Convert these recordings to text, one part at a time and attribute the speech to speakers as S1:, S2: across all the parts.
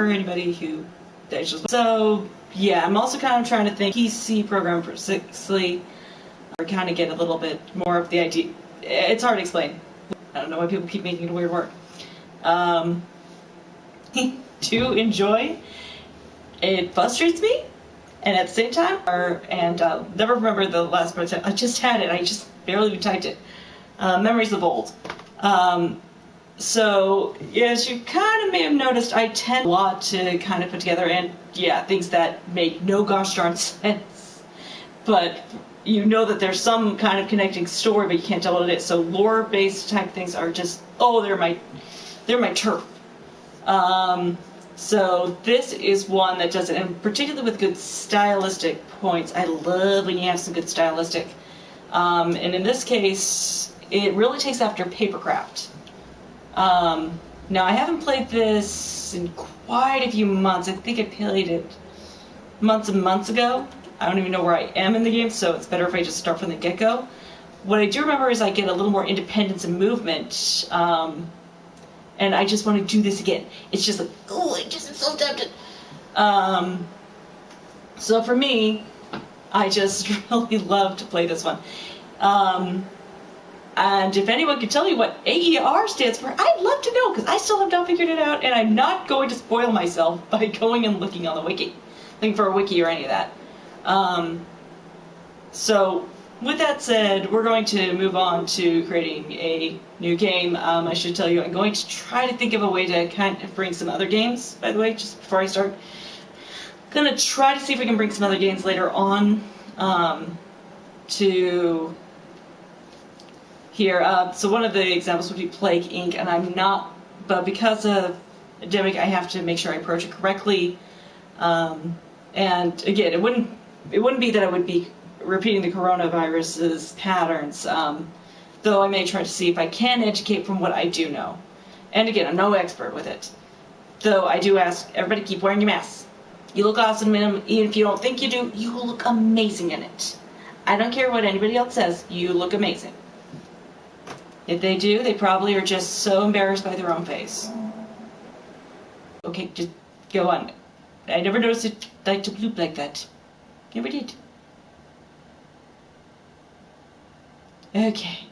S1: for anybody who so yeah, I'm also kind of trying to think PC program precisely, or kind of get a little bit more of the idea. It's hard to explain. I don't know why people keep making it a weird word. To enjoy, it frustrates me, and at the same time, and never remember the last part. I just had it. I just barely typed it. Memories of old. So, as you kind of may have noticed, I tend a lot to kind of put together, and yeah, things that make no gosh darn sense. But you know that there's some kind of connecting story, but you can't tell what it is. So lore-based type things are just, oh, they're my turf. So this is one that does it, and particularly with good stylistic points. I love when you have some good stylistic. And in this case, it really takes after Papercraft. Now I haven't played this in quite a few months. I think I played it months and months ago. I don't even know where I am in the game, so it's better if I just start from the get-go. What I do remember is I get a little more independence and movement, and I just want to do this again. It's just like, oh, I just am so tempted. So for me, I just really love to play this one. And if anyone could tell me what AER stands for, I'd love to know, because I still have not figured it out, and I'm not going to spoil myself by going and looking on the wiki. Looking for a wiki or any of that. So, with that said, we're going to move on to creating a new game. I should tell you, I'm going to try to think of a way to kind of bring some other games, by the way, just before I start. I'm going to try to see if we can bring some other games later on to here. So one of the examples would be Plague Inc., and I'm not, but because of Endemic, I have to make sure I approach it correctly. And again, it wouldn't be that I would be repeating the coronavirus's patterns, though I may try to see if I can educate from what I do know. And again, I'm no expert with it. Though I do ask everybody, keep wearing your masks. You look awesome in them, even if you don't think you do, you look amazing in it. I don't care what anybody else says, you look amazing. If they do, they probably are just so embarrassed by their own face. Okay, just go on. I never noticed it like to bloop like that. Never did. Okay.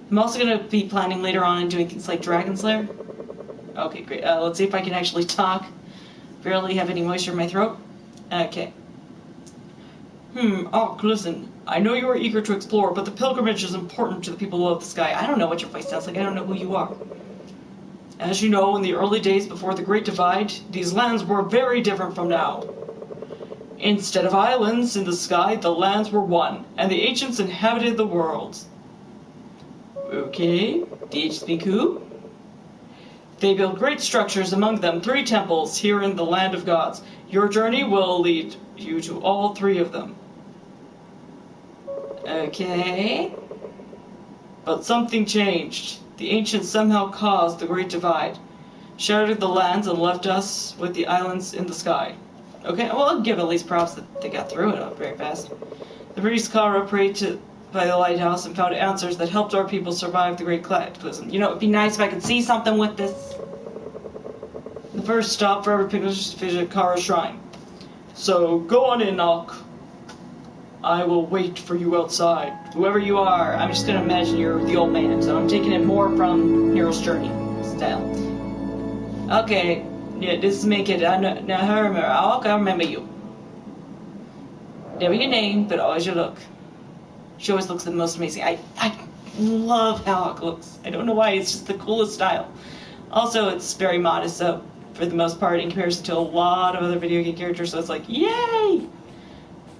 S1: I'm also going to be planning later on and doing things like Dragon Slayer. Okay, great. Let's see if I can actually talk. Barely have any moisture in my throat. Okay. Listen. I know you are eager to explore, but the pilgrimage is important to the people of the sky. I don't know what your voice sounds like. I don't know who you are. As you know, in the early days before the Great Divide, these lands were very different from now. Instead of islands in the sky, the lands were one, and the ancients inhabited the world. Okay, the ancients being who? They built great structures, among them 3 temples here in the land of gods. Your journey will lead you to all 3 of them. Okay. But something changed. The ancients somehow caused the Great Divide, shattered the lands, and left us with the islands in the sky. Okay, well, I'll give at least props that they got through it very fast. The priest Kara prayed by the lighthouse and found answers that helped our people survive the Great Cataclysm. You know, it'd be nice if I could see something with this. The first stop for every pilgrim is to visit Kara's shrine. So, go on in, Nock. I will wait for you outside. Whoever you are, I'm just going to imagine you're the old man, so I'm taking it more from Hero's Journey style. Okay, yeah, this is make it. I remember you. Never your name, but always your look. She always looks the most amazing. I love how Hawk looks. I don't know why, it's just the coolest style. Also, it's very modest, so for the most part, in comparison to a lot of other video game characters, so it's like, yay!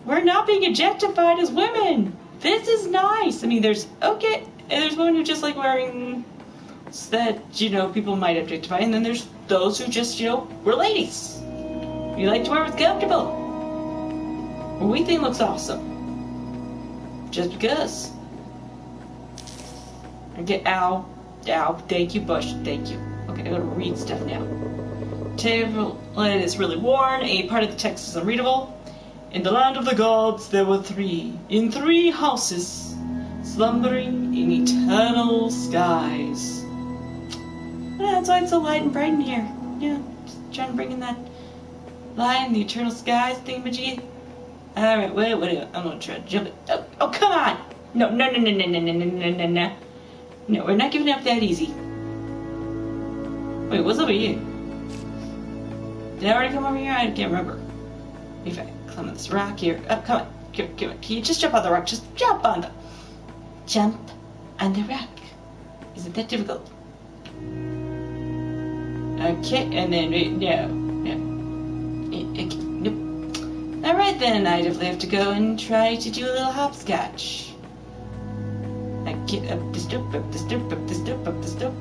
S1: We're not being objectified as women. This is nice. I mean, there's women who just like wearing that, you know, people might objectify, and then there's those who just, you know, we're ladies. We like to wear what's comfortable. What we think looks awesome. Just because. Okay, ow, thank you, Bush, thank you. Okay, I gotta read stuff now. Tablet is really worn. A part of the text is unreadable. In the land of the gods there were 3, in 3 houses, slumbering in eternal skies. Yeah, that's why it's so light and bright in here. Yeah, trying to bring in that line in the eternal skies thingamajig? Alright, wait, I'm gonna try to jump it. Oh, come on! No. No, we're not giving up that easy. Wait, what's over here? Did I already come over here? I can't remember. If I climb on this rock here. Oh, come on. Come on. Can you just jump on the rock? Just jump on the... Jump on the rock. Is it that difficult? Okay, and then, wait, no. Okay, nope. Alright then, I definitely have to go and try to do a little hopscotch. I get up this dope, up this dope, up this dope, up this dope.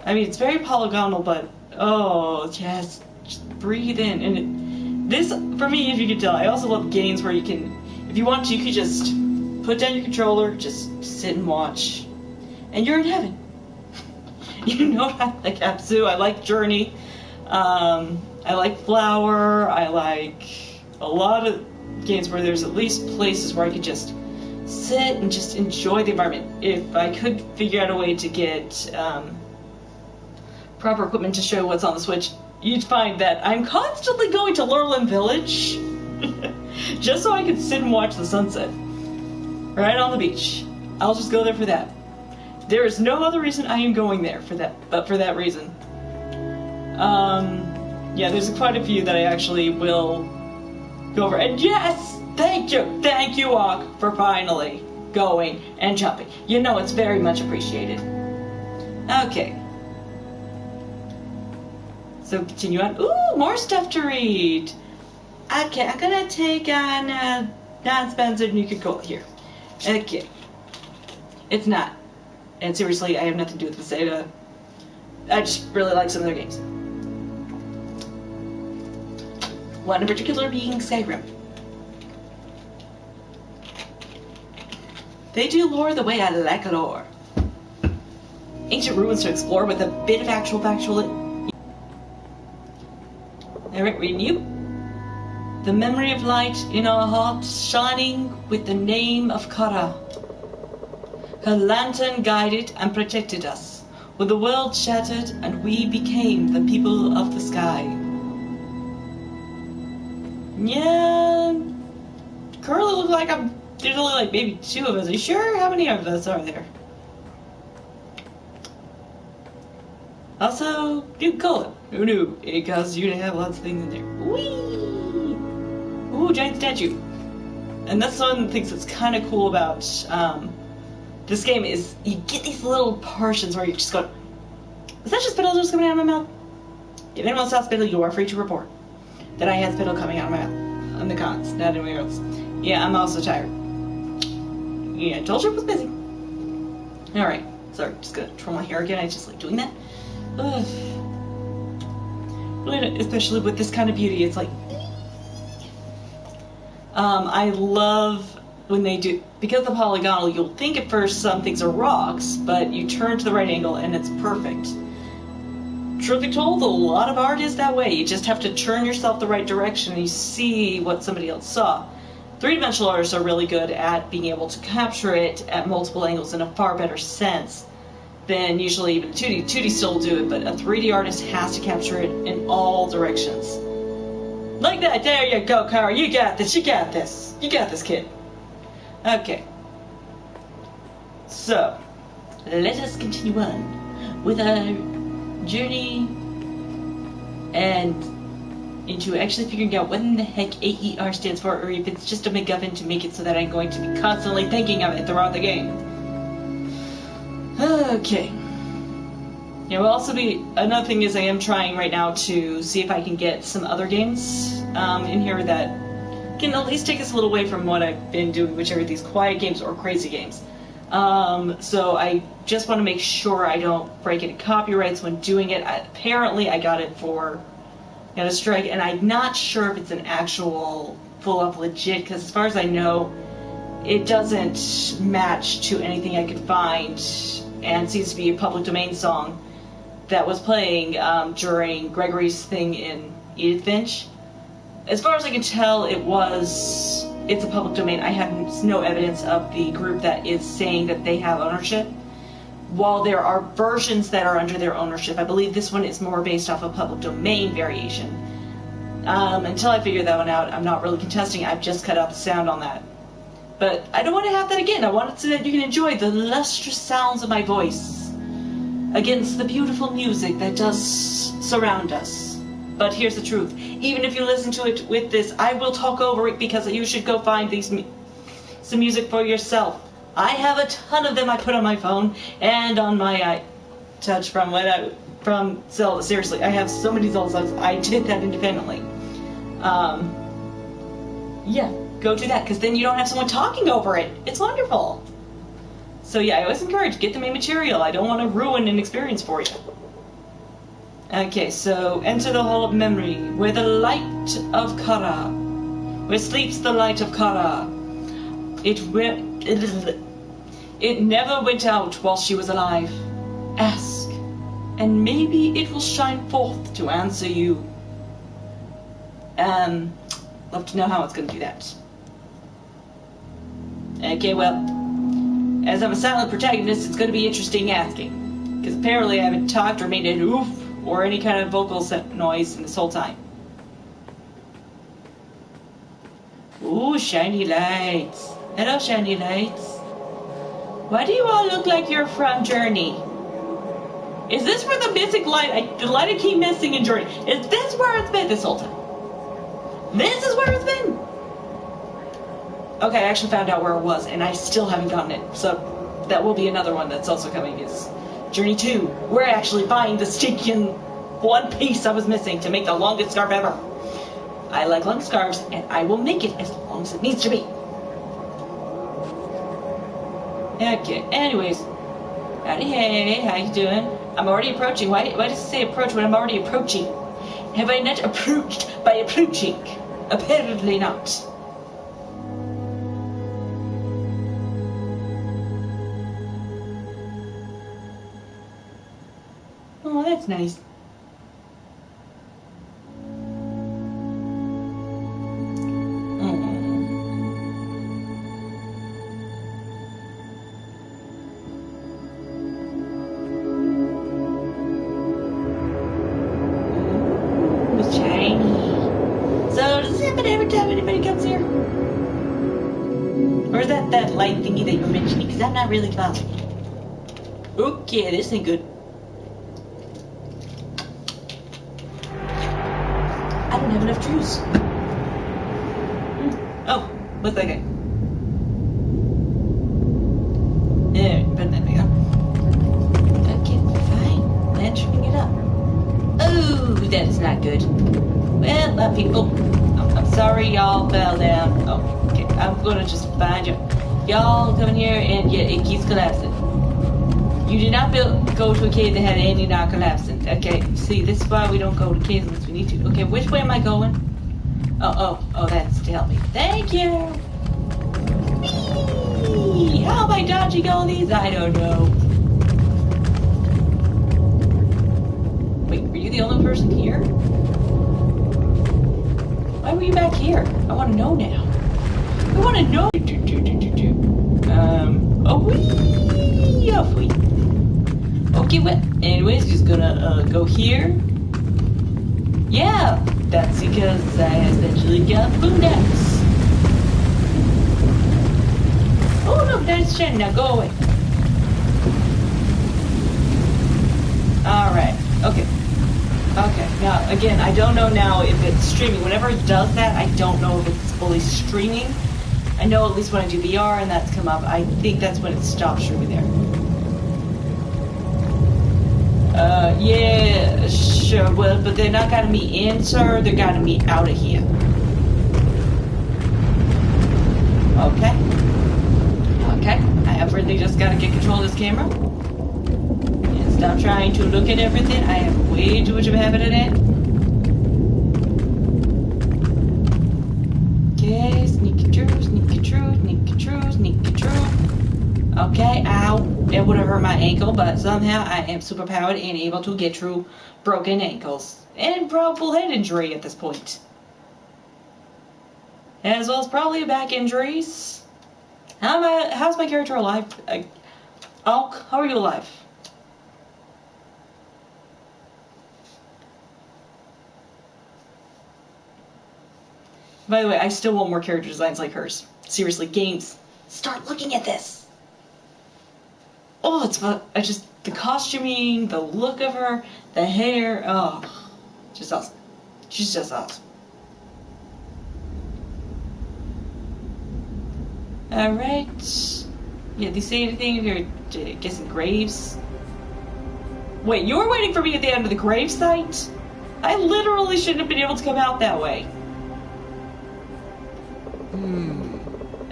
S1: I mean, it's very polygonal, but oh, just breathe in. And this, for me, if you can tell, I also love games where you can, if you want to, you could just put down your controller, just sit and watch, and you're in heaven. You know, I like Abzu, I like Journey, I like Flower, I like a lot of games where there's at least places where I could just sit and just enjoy the environment. If I could figure out a way to get proper equipment to show what's on the Switch, you'd find that I'm constantly going to Lurlin Village just so I could sit and watch the sunset right on the beach. I'll just go there for that. There is no other reason I am going there for that, but for that reason. Yeah, there's quite a few that I actually will go over. And yes, thank you, Walk, for finally going and jumping. You know, it's very much appreciated. Okay. So continue on. Ooh, more stuff to read. Okay, I'm gonna take on non-sponsored Nuka-Cola here. Okay. It's not. And seriously, I have nothing to do with Bethesda. I just really like some of their games. One in particular being Skyrim. They do lore the way I like lore. Ancient ruins to explore with a bit of actual factual... Alright, reading you. The memory of light in our hearts shining with the name of Kara. Her lantern guided and protected us, when the world shattered and we became the people of the sky. Yeah, currently look like there's only like maybe 2 of us. Are you sure? How many of us are there? Also, you call it. Who knew? It causes you to have lots of things in there. Whee! Ooh, giant statue. And that's one of the things that's kind of cool about this game is you get these little portions where you just go, is that just spittle just coming out of my mouth? If anyone saw spittle, you are free to report that I had spittle coming out of my mouth. On the comments, not anywhere else. Yeah, I'm also tired. Yeah, I told you I was busy. Alright, sorry, just gonna twirl my hair again. I just like doing that. Ugh. Especially with this kind of beauty, it's like... I love when they do... Because the polygonal, you'll think at first some things are rocks, but you turn to the right angle and it's perfect. Truth be told, a lot of art is that way. You just have to turn yourself the right direction and you see what somebody else saw. Three-dimensional artists are really good at being able to capture it at multiple angles in a far better sense than usually even 2D. 2D still do it, but a 3D artist has to capture it in all directions. Like that. There you go, Kara. You got this. You got this. You got this, kid. Okay. So, let us continue on with our journey and into actually figuring out what in the heck AER stands for, or if it's just a MacGuffin to make it so that I'm going to be constantly thinking of it throughout the game. Okay. Yeah, will also be another thing is I am trying right now to see if I can get some other games in here that can at least take us a little away from what I've been doing, which are these quiet games or crazy games. So I just want to make sure I don't break any copyrights when doing it. Apparently I got it for a strike, and I'm not sure if it's an actual full-up legit, because as far as I know, it doesn't match to anything I could find, and seems to be a public domain song that was playing during Gregory's thing in Edith Finch. As far as I can tell, it's a public domain. I have no evidence of the group that is saying that they have ownership, while there are versions that are under their ownership, I believe this one is more based off a public domain variation. Until I figure that one out, I'm not really contesting. I've just cut out the sound on that. But I don't want to have that again. I want it so that you can enjoy the lustrous sounds of my voice against the beautiful music that does surround us. But here's the truth. Even if you listen to it with this, I will talk over it because you should go find some music for yourself. I have a ton of them I put on my phone and on my iTouch from Zelda. Seriously, I have so many Zelda songs. I did that independently. Yeah, go do that, because then you don't have someone talking over it. It's wonderful. So yeah, I always encourage, get the main material. I don't want to ruin an experience for you. Okay, so enter the Hall of Memory, where the light of Kara, where sleeps the light of Kara. It never went out while she was alive. Ask, and maybe it will shine forth to answer you. Love to know how it's going to do that. Okay, well, as I'm a silent protagonist, it's going to be interesting asking. Because apparently I haven't talked or made an oof or any kind of vocal noise in this whole time. Ooh, shiny lights. Hello, shiny lights. Why do you all look like you're from Journey? Is this where the missing light, the light I keep missing in Journey, is this where it's been this whole time? This is where it's been? Okay, I actually found out where it was, and I still haven't gotten it. So that will be another one that's also coming, is Journey 2. Where I actually find the stinking one piece I was missing to make the longest scarf ever. I like long scarves, and I will make it as long as it needs to be. Okay, anyways. Howdy, hey, how you doing? I'm already approaching. Why does it say approach when I'm already approaching? Have I not approached by approaching? Apparently not. Oh, that's nice. Or is that light thingy that you're mentioning? Because I'm not really following it. Okay, this ain't good. I don't have enough juice. Oh, what's that guy? There, put that thing up. Okay, fine. Let's bring it up. Oh, that is not good. Well, people, I'm sorry y'all fell down. Oh. Okay, I'm gonna just find you. Y'all come in here and yeah, it keeps collapsing. You did not go to a cave that had any not collapsing. Okay, see, this is why we don't go to caves unless we need to. Okay, which way am I going? Oh, that's to help me. Thank you! Whee! How am I dodging all these? I don't know. Wait, were you the only person here? Why were you back here? I want to know now. I want to know. Off we. Okay, well, anyways, just gonna go here. Yeah, that's because I essentially got boondocks. Oh no, that's shiny. Now go away. Alright, okay. Okay, now again, I don't know now if it's streaming. Whenever it does that, I don't know if it's fully streaming. I know at least when I do VR and that's come up, I think that's when it stops streaming there. Yeah, sure, well, but they're not guiding me in, sir, they're guiding me out of here. Okay. Okay, I have really just gotta get control of this camera. And stop trying to look at everything. I have way too much of a habit of that. Okay, sneaky true, sneaky true, sneaky true, sneaky true. Okay, ow. It would have hurt my ankle, but somehow I am superpowered and able to get through broken ankles. And probable head injury at this point. As well as probably back injuries. How's my character alive? Alk, how are you alive? By the way, I still want more character designs like hers. Seriously, games, start looking at this. Oh, it's about, the costuming, the look of her, the hair, oh, just awesome. She's just awesome. Alright. Yeah, they say anything if you're guessing graves? Wait, you were waiting for me at the end of the grave site? I literally shouldn't have been able to come out that way.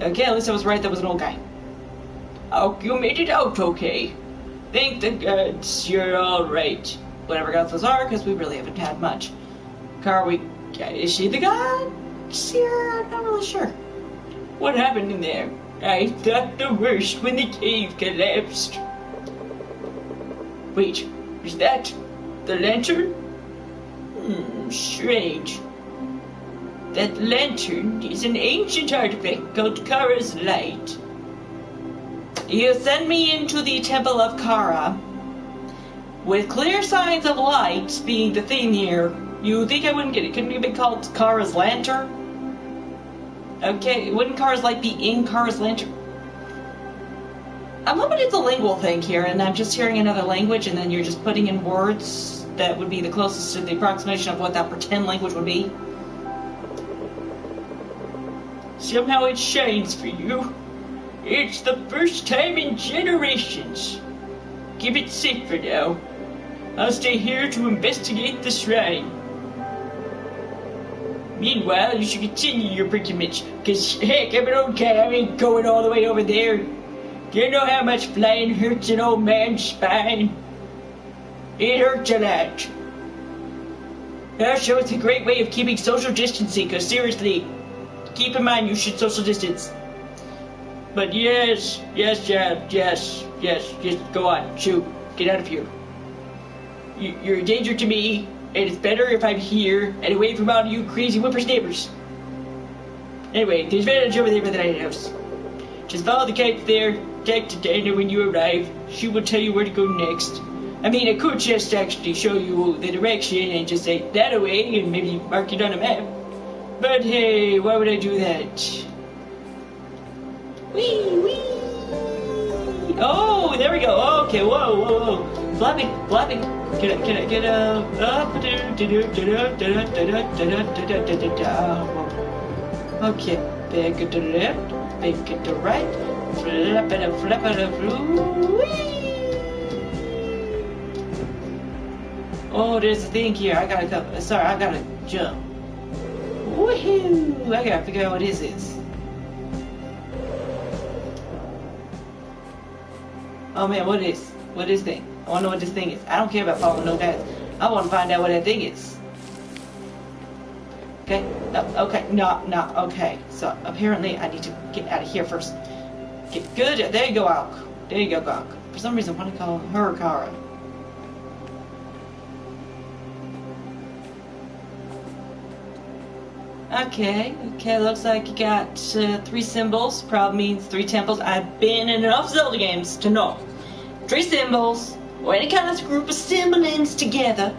S1: Okay, at least I was right, that was an old guy. Oh, you made it out okay. Thank the gods you're alright. Whatever gods those are, because we really haven't had much. Is she the god? Here, I'm not really sure. What happened in there? I thought the worst when the cave collapsed. Wait, is that the lantern? Strange. That lantern is an ancient artifact called Kara's Light. You send me into the Temple of Kara. With clear signs of light being the theme here, you think I wouldn't get it? Couldn't it be called Kara's Lantern? Okay, wouldn't Kara's Light be in Kara's Lantern? I'm hoping it's a lingual thing here, and I'm just hearing another language, and then you're just putting in words that would be the closest to the approximation of what that pretend language would be. Somehow it shines for you. It's the first time in generations. Keep it safe for now. I'll stay here to investigate the shrine. Meanwhile, you should continue your pilgrimage, because heck, I'm an old guy, I ain't going all the way over there. Do you know how much flying hurts an old man's spine? It hurts a lot. Also, it's a great way of keeping social distancing, because seriously, keep in mind you should social distance. But yes, go on, shoot, get out of here. You're a danger to me, and it's better if I'm here and away from all you crazy whippersnappers. Anyway, there's village over there by the lighthouse. Just follow the kites there, talk to Dana when you arrive. She will tell you where to go next. I mean, I could just actually show you the direction and just say that away and maybe mark it on a map. But hey, why would I do that? Wee! Oh, there we go. Okay, whoa. Flapping. Get up. Okay, back to the left, back to the right. Flap it up. Oh, there's a thing here. I gotta jump. Woohoo! I gotta figure out what this is. Oh man, what is this thing? I wanna know what this thing is. I don't care about following no guys. I wanna find out what that thing is. Okay, no, okay. So apparently I need to get out of here first. Get good, there you go, Alk. There you go, Alk. For some reason I wanna call her Kara. Okay, looks like you got 3 symbols. Probably means 3 temples. I've been in enough Zelda games to know. 3 symbols, or any kind of group of symbolins together,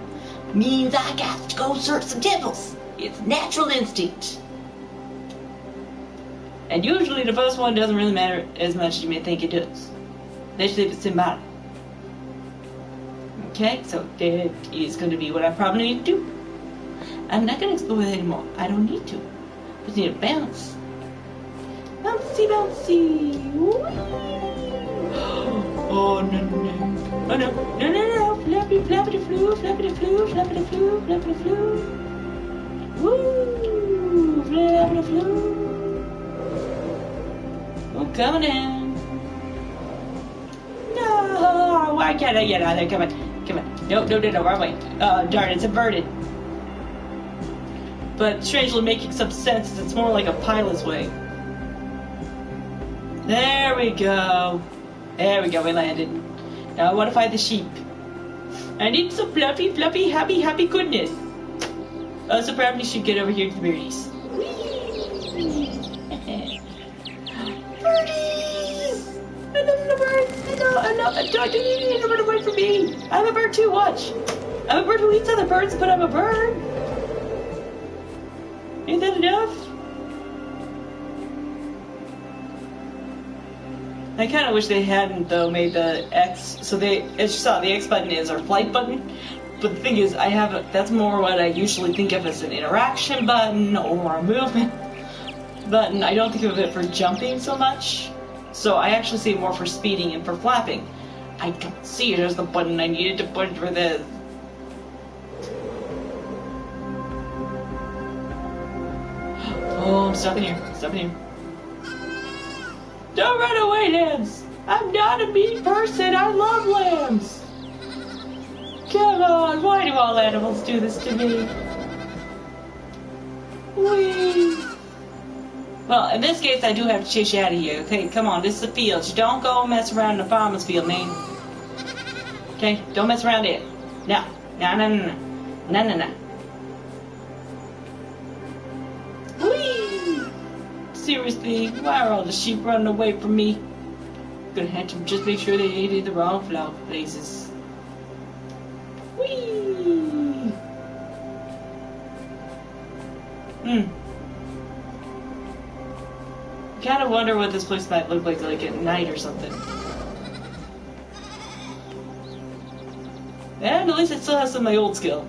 S1: means I got to go search some temples. It's natural instinct. And usually the first one doesn't really matter as much as you may think it does. Especially if it's symbolic. Okay, so that is going to be what I probably need to do. I'm not going to explore that anymore. I don't need to. Just need to bounce. Bouncy. Whee! Oh, no. Oh, no. Flappity flu. Woo! Flappity flu. Oh, coming in. No! Why can't I get out of there? Come on. No, wrong way. Oh, darn, it's inverted. But strangely making some sense, it's more like a pilot's way. There we go, we landed. Now I want to find the sheep. I need some fluffy, happy goodness. Also probably should get over here to the birdies. Birdies! I love the birds. Don't run away from me. I'm a bird too, watch. I'm a bird who eats other birds, but I'm a bird. Ain't that enough? I kind of wish they hadn't, though, made the X, so they, as you saw, the X button is our flight button, but the thing is, that's more what I usually think of as an interaction button, or a movement button. I don't think of it for jumping so much, so I actually see it more for speeding and for flapping. I don't see it as the button I needed to put for this. Oh, I'm stuck in here, stuck in here. Don't run away, lambs! I'm not a mean person, I love lambs! Come on, why do all animals do this to me? Whee! Well, in this case, I do have to chase you out of here, okay? Come on, this is a field. You don't go mess around in the farmer's field, man. Okay? Don't mess around it. No. No, no, no, no. No, no, no. Seriously, why are all the sheep running away from me? Gonna have to just make sure they ate in the wrong flower places. Whee! Kind of wonder what this place might look like at night or something. And at least it still has some of my old skill.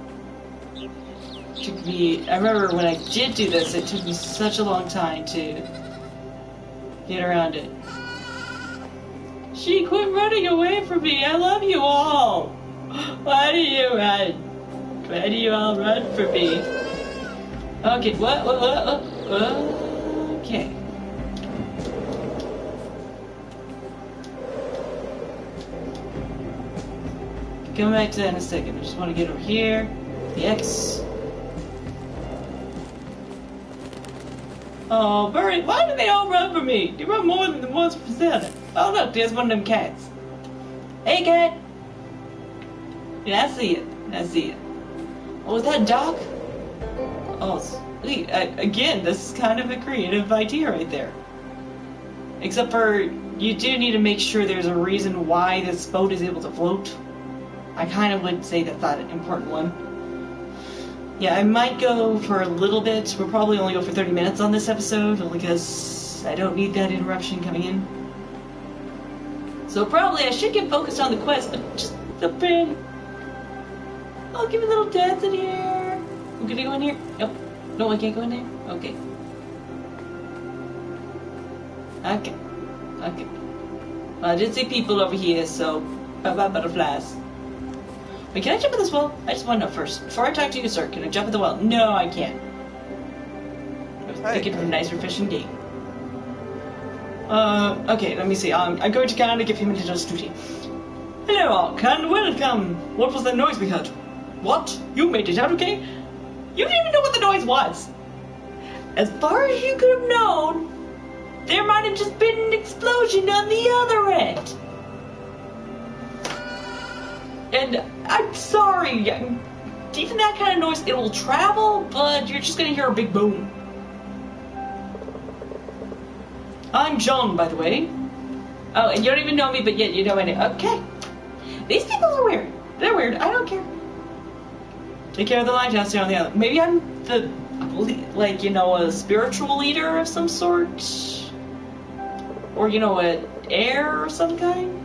S1: I remember when I did do this, it took me such a long time to get around it. She quit running away from me. I love you all. Why do you run? Why do you all run from me? Okay, what? Okay. Come back to that in a second. I just want to get over here. The X. Oh, Bird, why do they all run from me? They run more than the ones for Zelda. Oh, look, there's one of them cats. Hey, cat. Yeah, I see it. I see it. Oh, is that Doc? Oh, sweet. Again, this is kind of a creative idea right there. Except for, you do need to make sure there's a reason why this boat is able to float. I kind of would say that's not an important one. Yeah, I might go for a little bit. We'll probably only go for 30 minutes on this episode, only because I don't need that interruption coming in. So probably I should get focused on the quest, but just the pin. I'll give a little dance in here. I'm gonna go in here? Nope. No, I can't go in there? Okay. Okay. Okay. Well, I did see people over here, so bye-bye butterflies. Wait, can I jump in this well? I just want to know first. Before I talk to you, sir, can I jump in the well? No, I can't. I was thinking of a nicer fishing game. Okay, let me see. I'm going to kind of give him a little duty. Hello, all, and welcome. What was that noise we heard? What? You made it out okay? You didn't even know what the noise was. As far as you could have known, there might have just been an explosion on the other end. And I'm sorry, even that kind of noise, it will travel, but you're just gonna hear a big boom. I'm John, by the way. Oh, and you don't even know me, but yet you know my name. Okay. These people are weird. They're weird. I don't care. Take care of the lighthouse here on the other. Maybe I'm the, like, you know, a spiritual leader of some sort? Or, you know, an heir of some kind?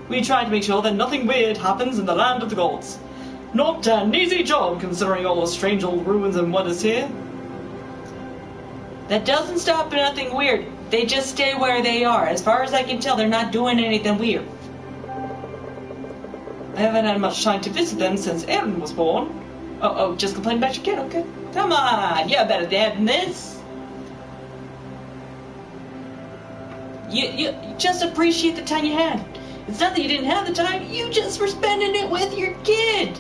S1: We try to make sure that nothing weird happens in the land of the gods. Not an easy job, considering all the strange old ruins and what is here. That doesn't stop nothing weird. They just stay where they are. As far as I can tell, they're not doing anything weird. I haven't had much time to visit them since Aaron was born. Oh, just complain about your kid, okay? Come on, you're better than this. You just appreciate the time you had. It's not that you didn't have the time, you just were spending it with your kid.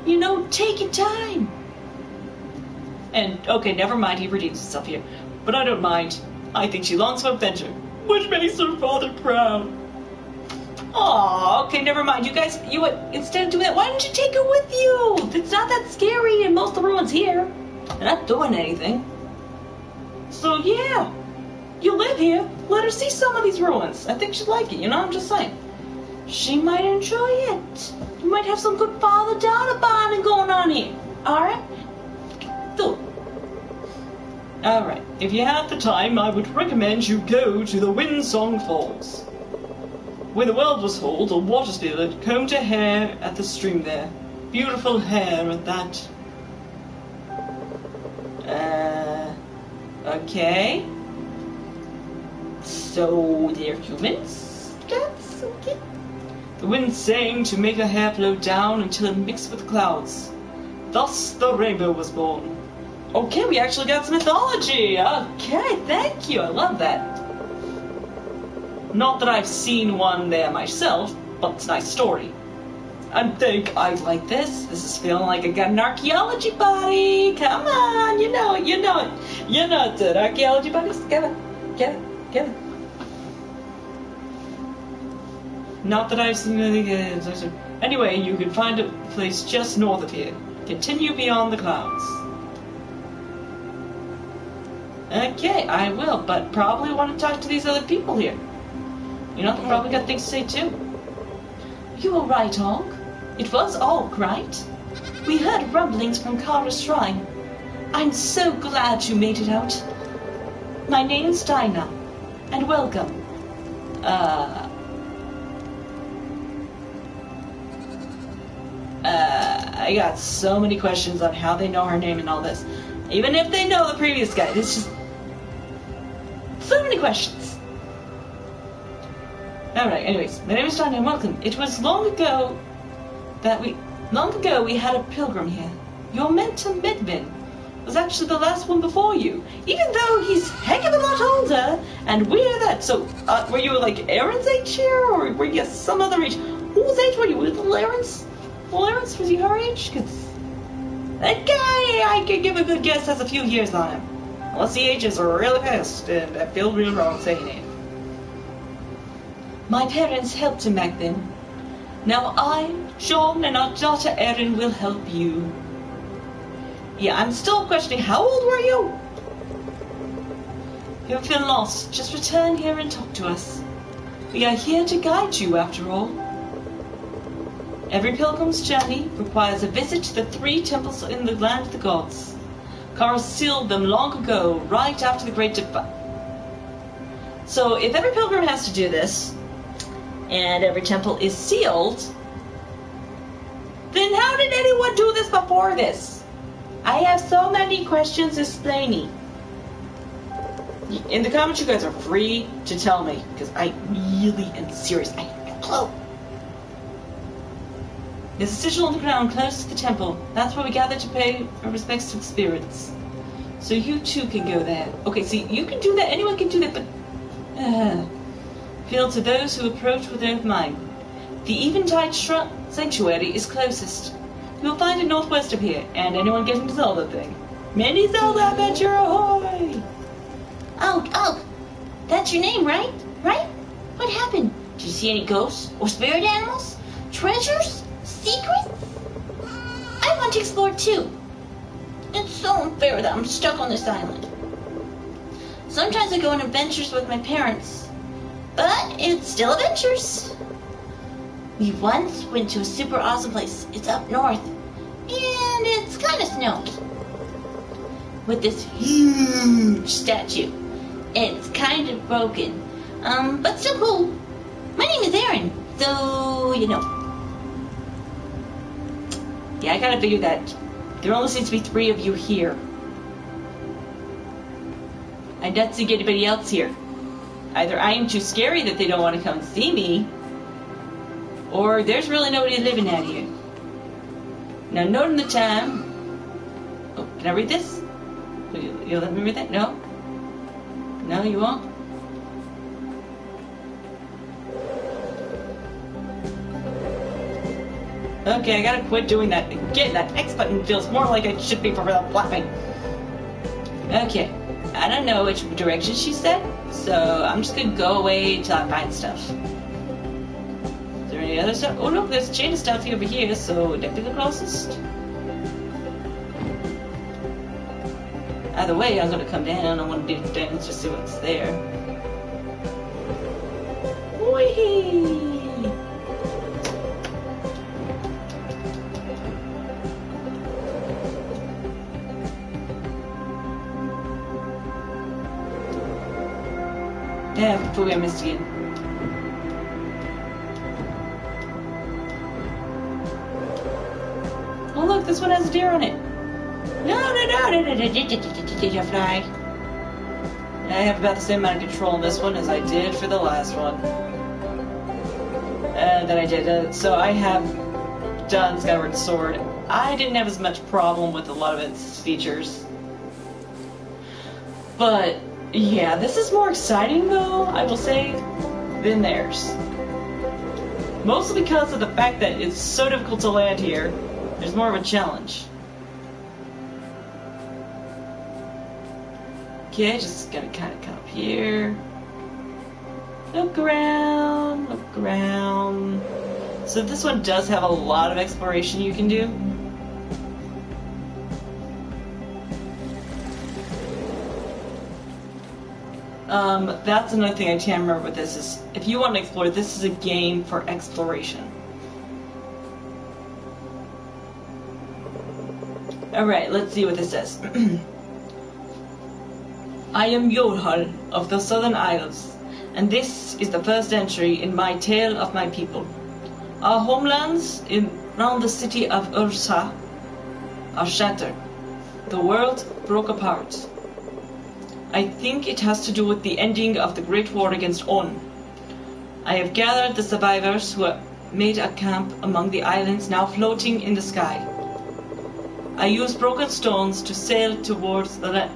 S1: You know, take your time. And, okay, never mind, he redeems himself here. But I don't mind. I think she longs for adventure, which makes her father proud. Aw, okay, never mind. You guys, instead of doing that, why didn't you take her with you? It's not that scary, and most of the ruins here. They're not doing anything. So, yeah. You live here. Let her see some of these ruins. I think she'd like it, you know? I'm just saying.
S2: She might enjoy it. You might have some good father-daughter bonding going on here. Alright? So.
S1: Alright, if you have the time, I would recommend you go to the Windsong Falls. Where the world was old, a water spirit combed her hair at the stream there. Beautiful hair at that. Okay.
S2: So they're humans? That's okay.
S1: The wind sang to make her hair flow down until it mixed with the clouds. Thus the rainbow was born. Okay, we actually got some mythology. Okay, thank you. I love that. Not that I've seen one there myself, but it's a nice story. I think I like this. This is feeling like I got an archaeology buddy. Come on, you know it. You know it. Archaeology buddies, get it. Not that I've seen anything. Anyway, you can find a place just north of here. Continue beyond the clouds. Okay, I will, but probably want to talk to these other people here. You know, they probably got things to say too.
S2: You were right, Og. It was Og, right? We heard rumblings from Kara's shrine. I'm so glad you made it out. My name's Dinah, and welcome.
S1: I got so many questions on how they know her name and all this. Even if they know the previous guy, it's just so many questions. Alright, anyways, my name is Dinah and welcome. It was long ago we had a pilgrim here. Your mentor Midvin was actually the last one before you, even though he's a heck of a lot older, and we're that. So, were you like Aaron's age here, or were you some other age? Whose age were you? Little Aaron's? Well, Aaron's, was he her age? Because that guy, I could give a good guess, has a few years on him. Unless the ages are really past, and I feel real wrong saying it.
S2: My parents helped him back then. Now I, John, and our daughter Erin will help you.
S1: Yeah, I'm still questioning, how old were you?
S2: If you feel lost, just return here and talk to us. We are here to guide you, after all. Every pilgrim's journey requires a visit to the 3 temples in the land of the gods. Kara sealed them long ago, right after the Great Divide.
S1: So if every pilgrim has to do this, and every temple is sealed, then how did anyone do this before this?
S2: I have so many questions explaining.
S1: In the comments, you guys are free to tell me, because I really am serious. I have no clue. There's a sigil on the ground close to the temple. That's where we gather to pay our respects to the spirits. So you too can go there. Okay, see, you can do that. Anyone can do that, but appeal to those who approach with their mind. The Eventide Sanctuary is closest. You'll find it northwest of here, and anyone getting to Zelda thing. Mini Zelda Adventure ahoy!
S2: Oh, that's your name, right? Right? What happened? Did you see any ghosts or spirit animals? Treasures? Secrets? I want to explore too. It's so unfair that I'm stuck on this island. Sometimes I go on adventures with my parents, but it's still adventures. We once went to a super awesome place. It's up north, and it's kind of snowy. With this huge statue. It's kind of broken, but still cool. My name is Aaron, so you know.
S1: Yeah, I gotta figure that. There only seems to be 3 of you here. I don't see anybody else here. Either I am too scary that they don't want to come see me, or there's really nobody living out here. Now, noting the time. Oh, can I read this? You'll let me read that? No? No, you won't? Okay, I gotta quit doing that again. That X button feels more like it should be for flapping. Okay, I don't know which direction she said, so I'm just gonna go away until I find stuff. Is there any other stuff? Oh no, there's a chain of stuff over here, so definitely the closest. Either way, I'm gonna come down. I want to do the dance just see what's there. Whee! Yeah, before we missed again. Oh look, this one has a deer on it. No, did you fly? I have about the same amount of control on this one as I did for the last one. That I did. So I have done Skyward Sword. I didn't have as much problem with a lot of its features. But, yeah, this is more exciting though, I will say, than theirs. Mostly because of the fact that it's so difficult to land here. There's more of a challenge. Okay, just gonna kind of come up here. Look around, look around. So this one does have a lot of exploration you can do. That's another thing I can't remember with this is, if you want to explore, this is a game for exploration. Alright, let's see what this says. I am Yohal of the Southern Isles, and this is the first entry in my tale of my people. Our homelands around the city of Ursa are shattered. The world broke apart. I think it has to do with the ending of the Great War against On. I have gathered the survivors who have made a camp among the islands now floating in the sky. I use broken stones to sail towards the land.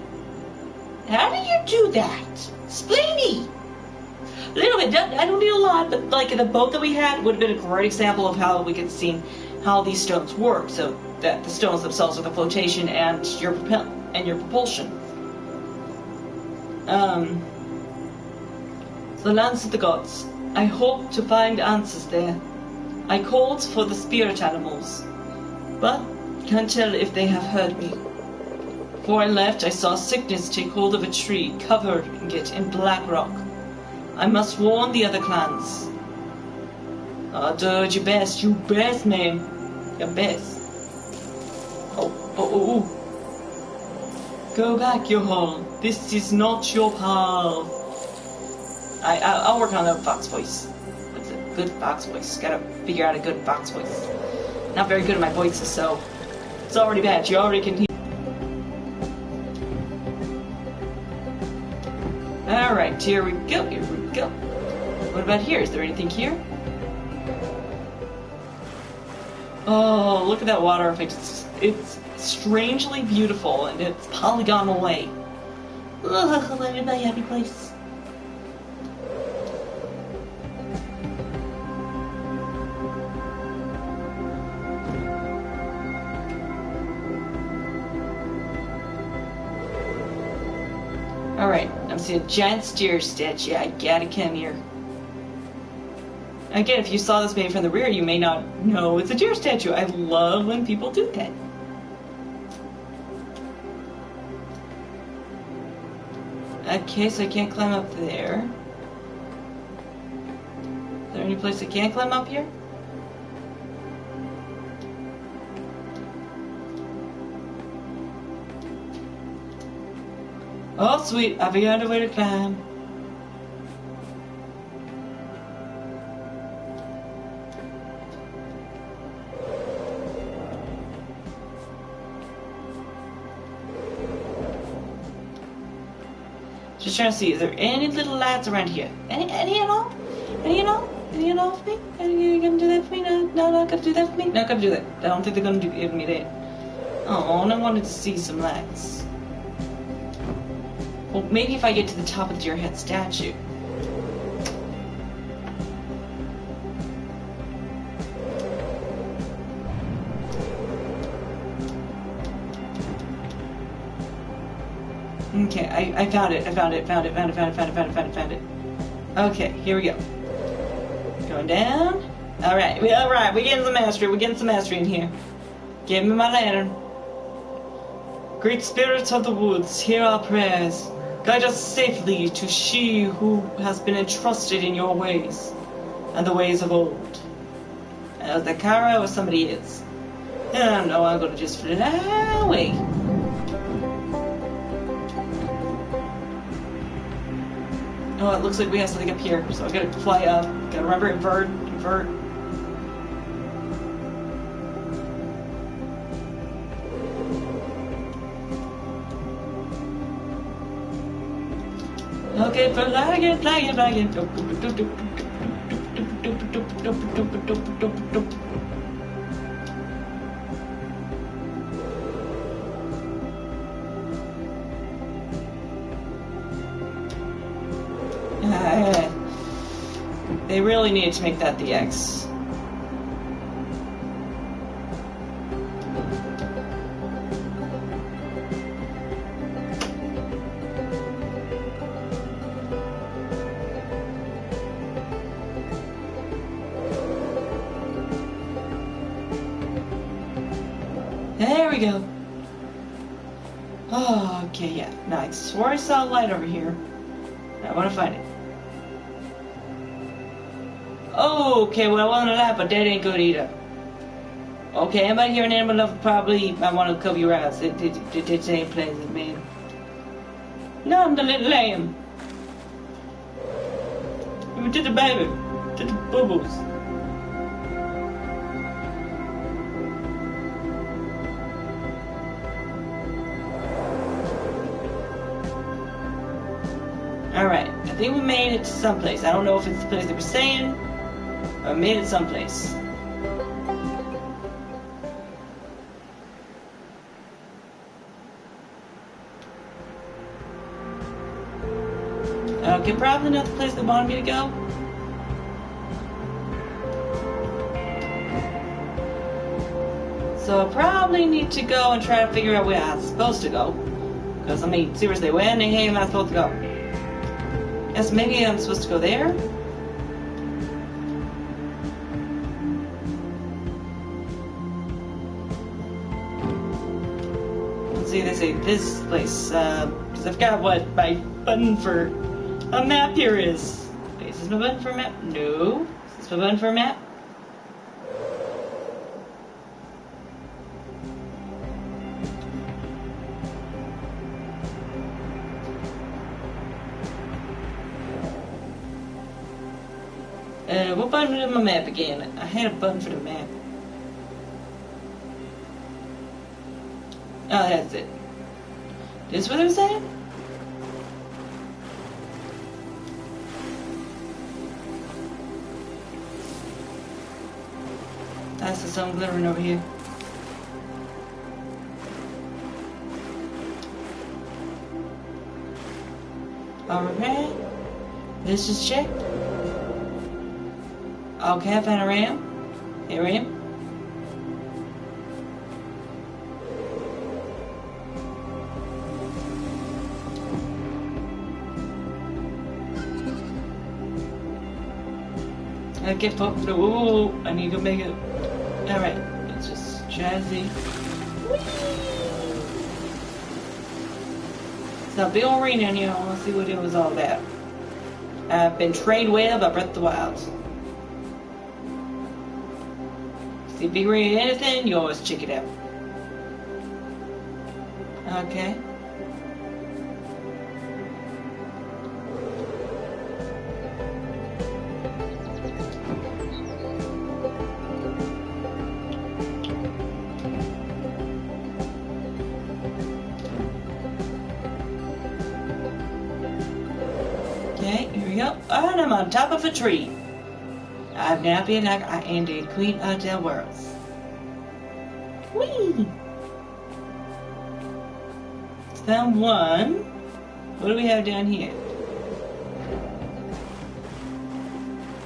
S1: How do you do that? Explain me. A little bit. I don't need a lot, but like the boat that we had would have been a great example of how we could see how these stones work. So that the stones themselves are the flotation and your propulsion. The lands of the gods. I hope to find answers there. I called for the spirit animals, but can't tell if they have heard me. Before I left, I saw sickness take hold of a tree covered in black rock. I must warn the other clans. Oh, dude, you best, man. You best. Oh. Go back, Yohal. This is not your path. I'll work on a fox voice. What's a good fox voice? Gotta figure out a good fox voice. Not very good at my voices, so it's already bad. You already can hear. Alright, here we go. What about here? Is there anything here? Oh, look at that water effect. It's strangely beautiful, and it's polygonal way. Ugh, let me my happy place. Alright, I'm seeing a giant steer statue. I gotta come here. Again, if you saw this maybe from the rear, you may not know it's a deer statue. I love when people do that. Okay, so I can't climb up there. Is there any place I can't climb up here? Oh, sweet. I figured out a way to climb. Just trying to see, is there any little lads around here? Any at all? Any at all? Any at all for me? Are you gonna do that for me? No, not gonna do that for me? Not gonna do that. I don't think they're gonna give me that. Oh, and I wanted to see some lads. Well, maybe if I get to the top of the deer head statue. Okay, I found it. Found it. Okay, here we go. Going down. Alright, we're getting some mastery in here. Give me my lantern. Great spirits of the woods, hear our prayers. Guide us safely to she who has been entrusted in your ways, and the ways of old. The Kara or somebody is. I don't know, I'm gonna just fly away. Oh, it looks like we have something up here, so I gotta fly up. Gotta remember, invert, invert. Okay, flying, flying, flying. They really need to make that the X. There we go. Oh, okay, yeah. Now I swore I saw a light over here. I want to find it. Oh, okay, well, I wanted that, but that ain't good either. Okay, anybody here in Animal Love probably I want to cover your ass. It ain't pleasant, man. No, I'm the little lamb. You did the baby. Did the bubbles. Alright, I think we made it to someplace. I don't know if it's the place that we're saying, but I made it someplace. Okay, probably not the place they wanted me to go. So I probably need to go and try to figure out where I'm supposed to go. Because, I mean, seriously, where in the hell am I supposed to go? Yes, maybe I'm supposed to go there? Let's see, they say this place. Because I've got what my button for a map here is. Wait, is this my button for a map? No. Is this my button for a map? What button is my map again? I had a button for the map. Oh, that's it. This what it was saying? That's the sun glittering over here. Alright. Let's just check. Okay, I found a ram. Here I am. I get poked through. Ooh, I need to make it. Alright, let's just try to see. It's a big old rain in here. I want to see what it was all about. I've been trained well by Breath of the Wild. See, if you read anything, you always check it out. Okay. Okay, here we go. And I'm on top of a tree. I've now been like I am the queen of the worlds. Whee! Found one. What do we have down here?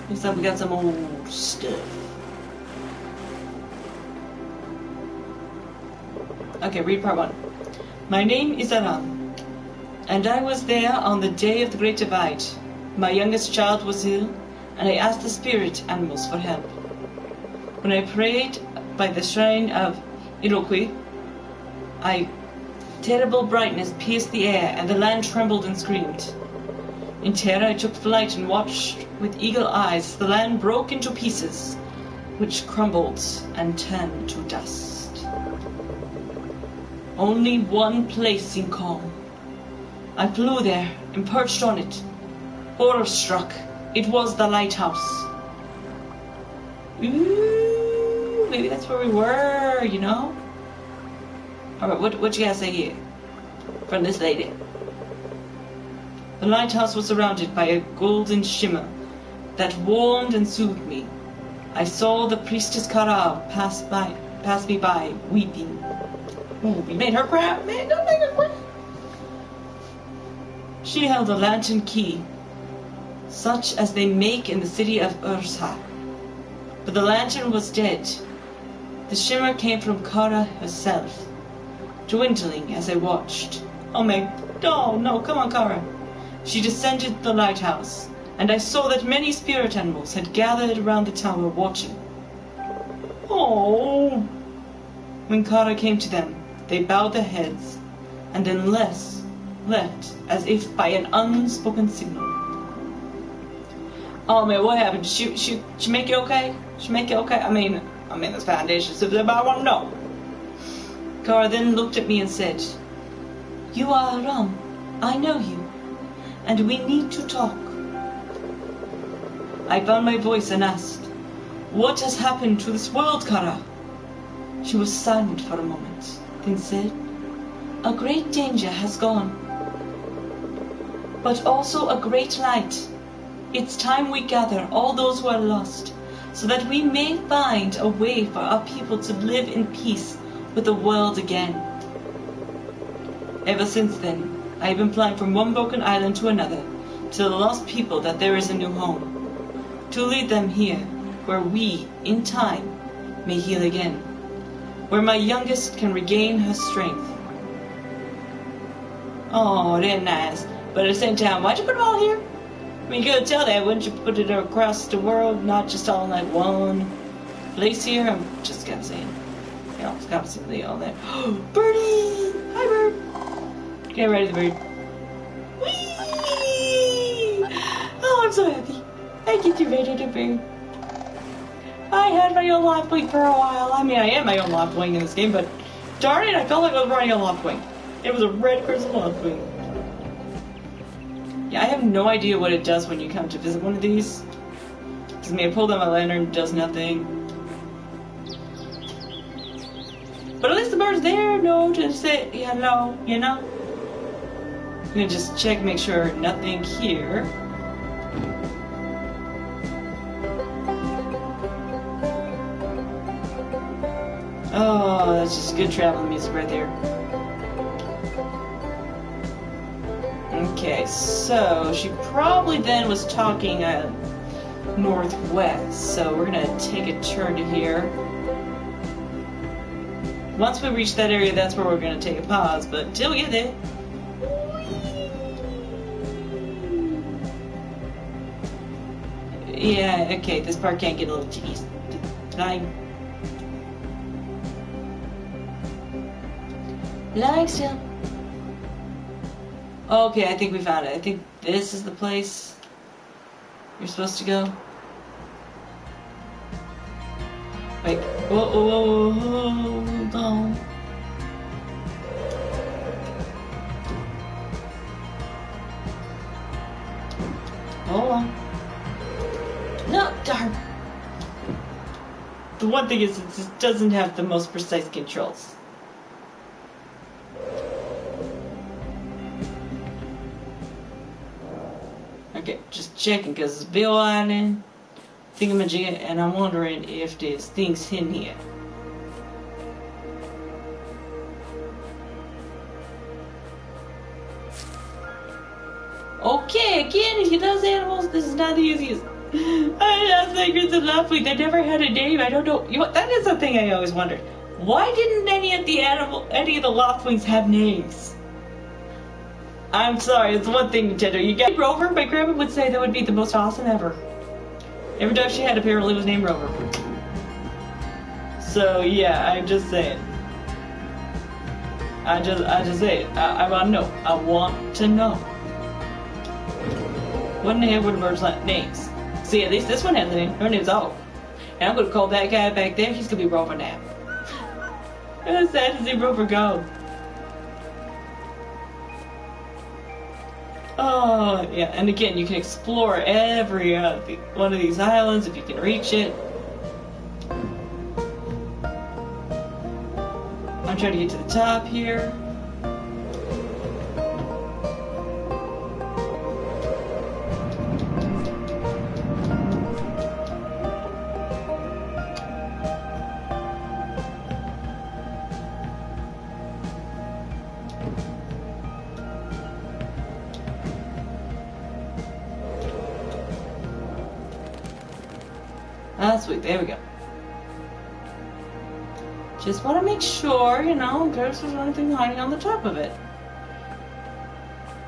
S1: Looks like we got some old stuff. Okay, read part 1. My name is Aram, and I was there on the day of the Great Divide. My youngest child was ill, and I asked the spirit animals for help. When I prayed by the shrine of Iroquois, terrible brightness pierced the air, and the land trembled and screamed. In terror I took flight and watched with eagle eyes. The land broke into pieces, which crumbled and turned to dust. Only one place seemed calm. I flew there and perched on it. Horror struck. It was the lighthouse. Ooh, maybe that's where we were, you know? Alright, what you gotta say here? From this lady. The lighthouse was surrounded by a golden shimmer that warmed and soothed me. I saw the priestess Kara pass me by, weeping. Ooh, we made her cry. Man, don't make her cry. She held a lantern key, such as they make in the city of Ursa. But the lantern was dead. The shimmer came from Kara herself, dwindling as I watched. Oh no, come on, Kara. She descended the lighthouse, and I saw that many spirit animals had gathered around the tower watching. Oh! When Kara came to them, they bowed their heads, and then left as if by an unspoken signal. Oh man, what happened? She make it okay? She make it okay? I mean, this foundation stuff, but I want to know. Kara then looked at me and said, "You are Aram. I know you, and we need to talk." I found my voice and asked, "What has happened to this world, Kara?" She was silent for a moment, then said, "A great danger has gone, but also a great light. It's time we gather all those who are lost, so that we may find a way for our people to live in peace with the world again." Ever since then, I have been flying from one broken island to another, to the lost people that there is a new home, to lead them here, where we, in time, may heal again, where my youngest can regain her strength. Oh, they're nice, but at the same time, why'd you put them all here? I mean, you could tell that, wouldn't you put it across the world, not just all in like one place here? I'm just kind of saying. You know, it's constantly all there. Birdie! Hi, bird! Get ready, the bird. Whee! Oh, I'm so happy. I get you ready to bird. I had my own Loftwing for a while. I mean, I am my own Loftwing in this game, but darn it, I felt like I was riding a Loftwing. It was a red crystal Loftwing. Yeah, I have no idea what it does when you come to visit one of these. Because I mean, I pulled out my lantern, it does nothing. But at least the bird's there, no, to say hello, you know? I'm gonna just check, make sure nothing here. Oh, that's just good traveling music right there. Okay, so she probably then was talking northwest, so we're gonna take a turn to here. Once we reach that area, that's where we're gonna take a pause, but until we get there. Yeah, okay, this part can't get a little cheese. Lying still. Okay, I think we found it. I think this is the place you're supposed to go. Wait. Whoa, hold on. Hold on. No, darn. The one thing is, it just doesn't have the most precise controls. Okay, just checking because it's Bill Island, thingamajig, and I'm wondering if there's things hidden here. Okay, again, if you those animals, this is not the easiest. I have secrets of Loftwing. They never had a name. I don't know. You know, that is the thing I always wondered. Why didn't any of the Loftwings have names? I'm sorry, it's one thing, Nintendo. You got Rover. My grandma would say that would be the most awesome ever. Every dog she had apparently was named Rover. So yeah, I'm just saying. I just say it. I want to know. I want to know. What in the hell were the birds' names? See, at least this one has a name. Her name's Oak. And I'm gonna call that guy back there. He's gonna be Rover now. It's sad to see Rover go. Oh, yeah, and again, you can explore every one of these islands if you can reach it. I'm trying to get to the top here. Ah, sweet, there we go. Just want to make sure, you know, in case there's anything hiding on the top of it.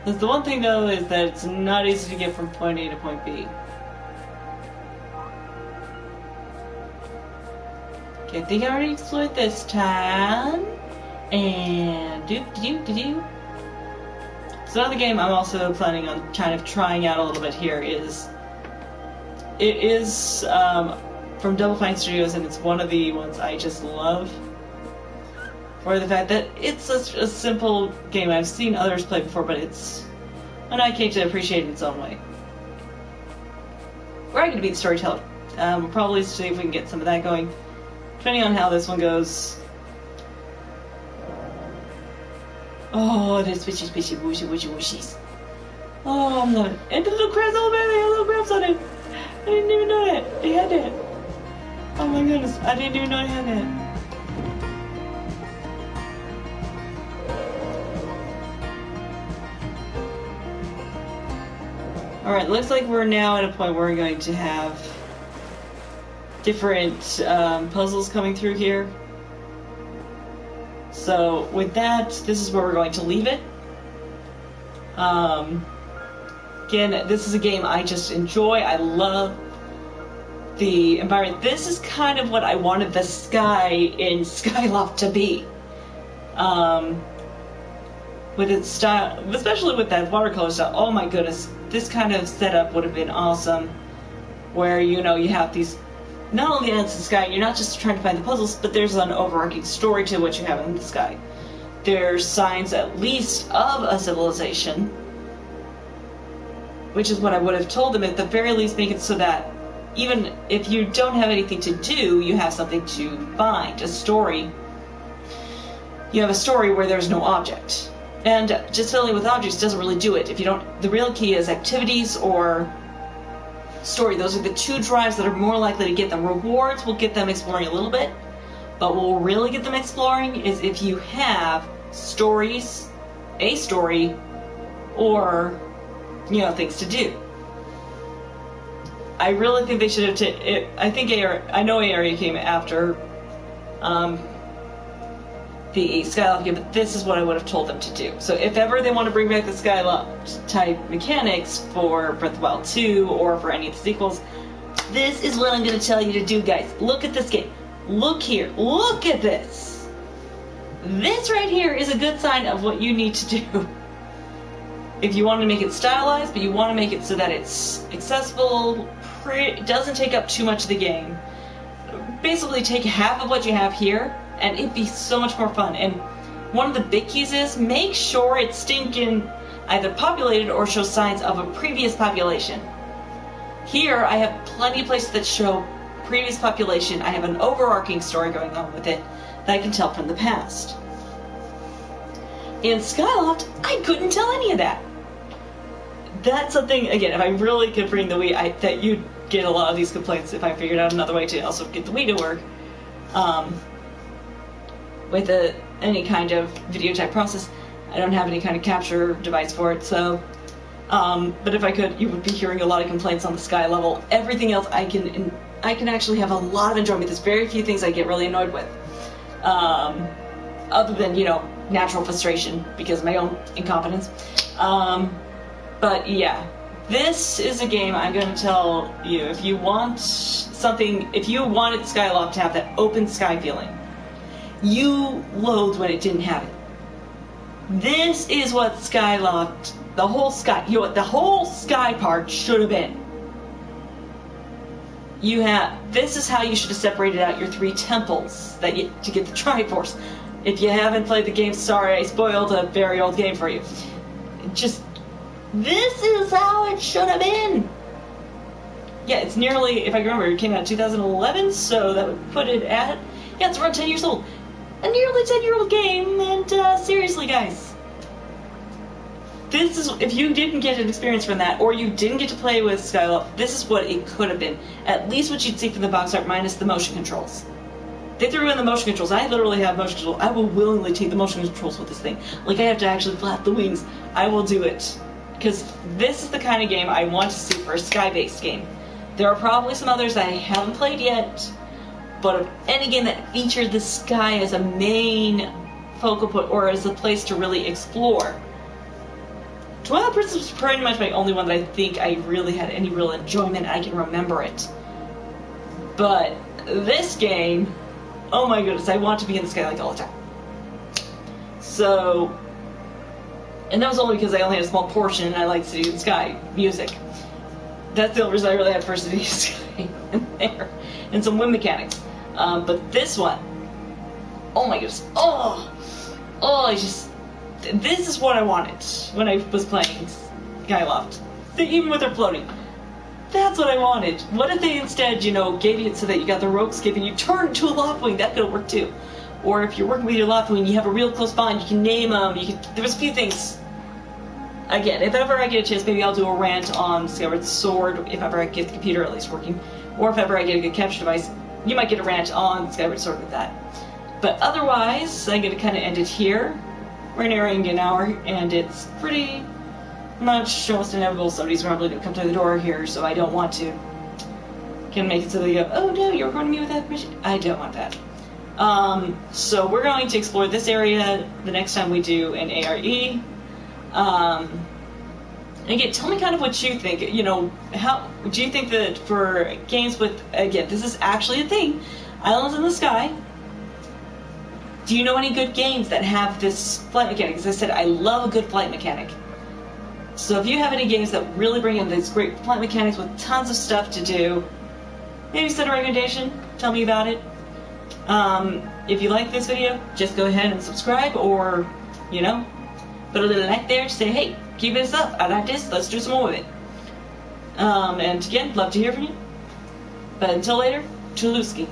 S1: Because the one thing, though, is that it's not easy to get from point A to point B. Okay, I think I already explored this time. And doop-de-doop-de-doo. So another game I'm also planning on kind of trying out a little bit here is... It is from Double Fine Studios, and it's one of the ones I just love. For the fact that it's such a simple game. I've seen others play before, but it's an arcade to appreciate in its own way. We're going to be the storyteller. We'll probably see if we can get some of that going, depending on how this one goes. Oh, there's swishy, swishy, wooshy, wooshy, wooshies. Oh, I'm loving it. And the little crabs, oh man, they have little crabs on it. I didn't even know that. They had that. Oh my goodness, I didn't even know they had that. Alright, looks like we're now at a point where we're going to have different puzzles coming through here. So with that, this is where we're going to leave it. Again, this is a game I just enjoy. I love the environment. This is kind of what I wanted the sky in Skyloft to be. With its style, especially with that watercolor style. Oh my goodness, this kind of setup would have been awesome. Where, you know, you have these, not only in the sky, you're not just trying to find the puzzles, but there's an overarching story to what you have in the sky. There's signs, at least, of a civilization. Which is what I would have told them, at the very least make it so that even if you don't have anything to do, you have something to find, a story. You have a story where there's no object. And just filling with objects doesn't really do it. If you don't, the real key is activities or story. Those are the two drives that are more likely to get them. Rewards will get them exploring a little bit, but what will really get them exploring is if you have stories, a story, or, you know, things to do. I really think they should have taken. I think AER. I know AER came after the Skyloft game, but this is what I would have told them to do. So if ever they want to bring back the Skyloft type mechanics for Breath of the Wild 2 or for any of the sequels, this is what I'm going to tell you to do, guys. Look at this game. Look here. Look at this. This right here is a good sign of what you need to do. If you want to make it stylized, but you want to make it so that it's accessible, doesn't take up too much of the game. Basically take half of what you have here, and it'd be so much more fun. And one of the big keys is make sure it's stinking either populated or shows signs of a previous population. Here I have plenty of places that show previous population. I have an overarching story going on with it that I can tell from the past. In Skyloft, I couldn't tell any of that. That's something, again, if I really could bring the Wii, that you'd get a lot of these complaints if I figured out another way to also get the Wii to work. With any kind of video type process. I don't have any kind of capture device for it, so... but if I could, you would be hearing a lot of complaints on the Sky level. Everything else, I can actually have a lot of enjoyment. There's very few things I get really annoyed with. Other than, you know, natural frustration because of my own incompetence. But yeah, this is a game I'm going to tell you, if you want something, if you wanted Skyloft to have that open sky feeling, you loathed when it didn't have it. This is what Skyloft, the whole sky, you know what, the whole sky part should have been. This is how you should have separated out your 3 temples to get the Triforce. If you haven't played the game, sorry, I spoiled a very old game for you. Just
S2: This is how it should have been.
S1: Yeah, it's nearly, if I remember, it came out in 2011, so that would put it at, yeah, it's around 10 years old. A nearly 10-year-old game, and seriously, guys. This is, if you didn't get an experience from that, or you didn't get to play with Skyloft, this is what it could have been. At least what you'd see from the box art, minus the motion controls. They threw in the motion controls. I literally have motion controls. I will willingly take the motion controls with this thing. Like, I have to actually flap the wings. I will do it. Because this is the kind of game I want to see for a sky-based game. There are probably some others I haven't played yet, but of any game that featured the sky as a main focal point, or as a place to really explore, Twilight Princess was pretty much my only one that I think I really had any real enjoyment. I can remember it. But this game, oh my goodness, I want to be in the sky like all the time. So, and that was only because I only had a small portion and I like to do the sky music. That's the only reason I really had First City Sky in there. And some wind mechanics. But this one, oh my goodness, this is what I wanted when I was playing Skyloft. Even with their floating. That's what I wanted. What if they instead, gave it so that you got the rope skip and you turn into a Loftwing? That could have worked too. Or if you're working with your Loftwing, you have a real close bond, you can name them, there was a few things. Again, if ever I get a chance, maybe I'll do a rant on Skyward Sword, if ever I get the computer at least working. Or if ever I get a good capture device, you might get a rant on Skyward Sword with that. But otherwise, I'm going to kind of end it here. We're nearing an hour, and it's pretty much almost inevitable somebody's probably going to come through the door here, so I don't want to can make it so they go, oh no, you're recording me with that permission? I don't want that. So we're going to explore this area the next time we do an ARE. And again, tell me kind of what you think. How do you think that for games with, again, this is actually a thing, Islands in the Sky, do you know any good games that have this flight mechanic? As I said, I love a good flight mechanic. So if you have any games that really bring in these great flight mechanics with tons of stuff to do, maybe send a recommendation, tell me about it. If you like this video, just go ahead and subscribe, or, put a little like there to say, hey, keep this up, I like this, let's do some more of it. And again, love to hear from you. But until later, Chuluski.